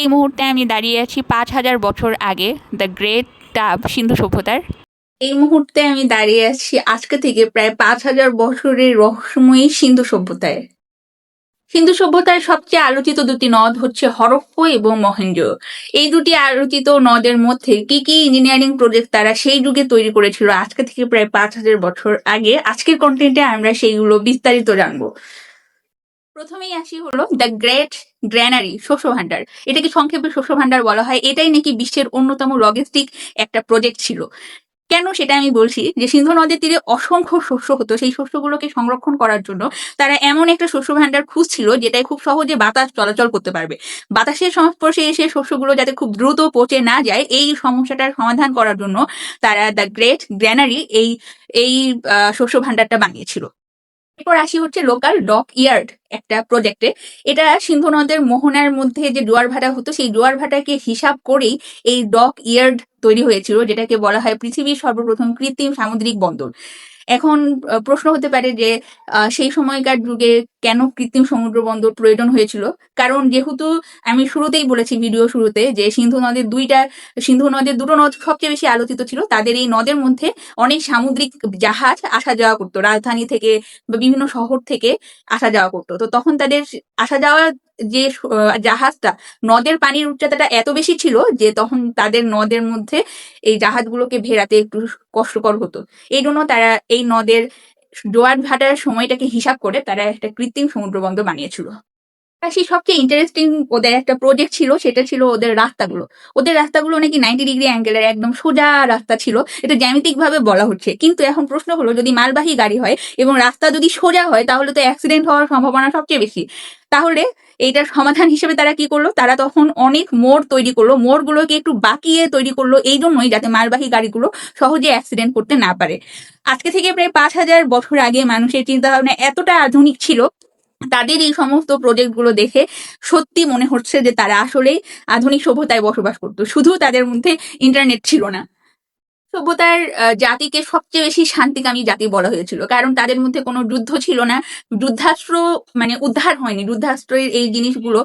এই মুহূর্তে আমি দাঁড়িয়ে আছি 5,000 বছর আগে দ্য গ্রেট টাব সিন্ধু সভ্যতার। এই মুহূর্তে আমি দাঁড়িয়ে আছি আজকে থেকে প্রায় 5,000 বছরের রহস্যময়ী সিন্ধু সভ্যতায়। সিন্ধু সভ্যতার সবচেয়ে আলোচিত দুটি নদ হচ্ছে হরপ্পা এবং মহেঞ্জো। এই দুটি আলোচিত নদের মধ্যে কি কি ইঞ্জিনিয়ারিং প্রজেক্ট তারা সেই যুগে তৈরি করেছিল আজকে থেকে প্রায় 5,000 বছর আগে, আজকের কন্টেন্টে আমরা সেইগুলো বিস্তারিত জানবো। প্রথমেই আসি হলো দ্য গ্রেট গ্র্যানারি, শস্য ভান্ডার। এটাকে সংক্ষেপে শস্য ভান্ডার বলা হয়। এটাই নাকি বিশ্বের অন্যতম লজিস্টিক একটা প্রজেক্ট ছিল। কেন সেটা আমি বলছি যে সিন্ধু নদের তীরে অসংখ্য শস্য হতো, সেই শস্যগুলোকে সংরক্ষণ করার জন্য তারা এমন একটা শস্য ভান্ডার খুঁজছিল যেটাই খুব সহজে বাতাস চলাচল করতে পারবে। বাতাসের সংস্পর্শে এসে শস্যগুলো যাতে খুব দ্রুত পচে না যায়, এই সমস্যাটার সমাধান করার জন্য তারা দ্য গ্রেট গ্র্যানারি এই এই শস্য ভান্ডারটা বানিয়েছিল। এরপর আসি হচ্ছে লোকাল ডক ইয়ার্ড একটা প্রজেক্টে। এটা সিন্ধু নদের মোহনার মধ্যে যে জোয়ার ভাটা হতো সেই জোয়ার ভাটাকে হিসাব করেই এই ডক ইয়ার্ড তৈরি হয়েছিল, যেটাকে বলা হয় পৃথিবীর সর্বপ্রথম কৃত্রিম সামুদ্রিক বন্দর। এখন প্রশ্ন হতে পারে যে সেই সময়কার যুগে কেন কৃত্রিম সমুদ্র বন্দর প্রয়োজন হয়েছিল। কারণ যেহেতু আমি শুরুতেই বলেছি ভিডিও শুরুতে যে সিন্ধু নদের দুটো নদ সবচেয়ে বেশি আলোচিত ছিল, তাদের এই নদের মধ্যে অনেক সামুদ্রিক জাহাজ আসা যাওয়া করতো, রাজধানী থেকে বা বিভিন্ন শহর থেকে আসা যাওয়া করতো। তো তখন তাদের আসা যাওয়া যে জাহাজটা, নদের পানির উচ্চতাটা এত বেশি ছিল যে তখন তাদের নদের মধ্যে এই জাহাজগুলোকে ভেড়াতে একটু কষ্টকর হতো। এই জন্য তারা এই নদের জোয়ার ভাটার সময়টাকে হিসাব করে তারা একটা কৃত্রিম সমুদ্র বন্দর বানিয়েছিল। সেই সবচেয়ে ইন্টারেস্টিং ওদের একটা প্রজেক্ট ছিল, সেটা ছিল ওদের রাস্তাগুলো নাকি 90 ডিগ্রি অ্যাঙ্গেলের একদম সোজা রাস্তা ছিল। এটা জ্যামিতিক ভাবে বলা হচ্ছে, কিন্তু এখন প্রশ্ন হলো যদি মালবাহী গাড়ি হয় এবং রাস্তা যদি সোজা হয় তাহলে তো অ্যাক্সিডেন্ট হওয়ার সম্ভাবনা সবচেয়ে বেশি। তাহলে এইটার সমাধান হিসেবে তারা কি করলো, তারা তখন অনেক মোড় তৈরি করলো, মোড়গুলোকে একটু বাঁকিয়ে তৈরি করলো এই জন্যই যাতে মালবাহী গাড়িগুলো সহজে অ্যাক্সিডেন্ট করতে না পারে। আজকে থেকে প্রায় 5,000 বছর আগে মানুষের চিন্তা ভাবনা এতটা আধুনিক ছিল, তাদের এই সমস্ত প্রজেক্ট গুলো দেখে সত্যি মনে হচ্ছে যে তারা আসলেই আধুনিক সভ্যতায় বসবাস করতো, শুধু তাদের মধ্যে ইন্টারনেট ছিল না। সভ্যতার জাতিকে সবচেয়ে বেশি শান্তিকামী জাতি বলা হয়েছিল, কারণ তাদের মধ্যে কোনো যুদ্ধ ছিল না, যুদ্ধাস্ত্র মানে উদ্ধার হয়নি, যুদ্ধাস্ত্রের এই জিনিসগুলো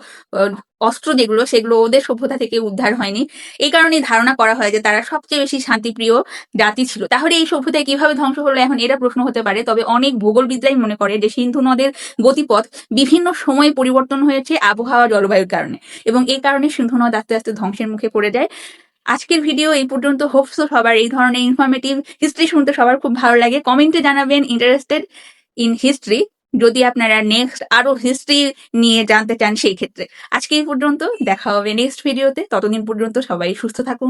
অস্ত্র যেগুলো সেগুলো ওদের সভ্যতা থেকে উদ্ধার হয়নি। এই কারণে ধারণা করা হয় যে তারা সবচেয়ে বেশি শান্তিপ্রিয় জাতি ছিল। তাহলে এই সভ্যতায় কিভাবে ধ্বংস হলো, এখন এটা প্রশ্ন হতে পারে। তবে অনেক ভূগোলবিদরাই মনে করে যে সিন্ধু নদের গতিপথ বিভিন্ন সময়ে পরিবর্তন হয়েছে আবহাওয়া জলবায়ুর কারণে, এবং এই কারণে সিন্ধু নদ আস্তে আস্তে ধ্বংসের মুখে পড়ে যায়। আজকের ভিডিও এই পর্যন্ত। হোপসো সবার এই ধরনের ইনফরমেটিভ হিস্ট্রি শুনতে সবার খুব ভালো লাগে। কমেন্টে জানাবেন ইন্টারেস্টেড ইন হিস্ট্রি, যদি আপনারা নেক্সট আরো হিস্ট্রি নিয়ে জানতে চান সেই ক্ষেত্রে। আজকে এই পর্যন্ত, দেখা হবে নেক্সট ভিডিওতে। ততদিন পর্যন্ত সবাই সুস্থ থাকুন।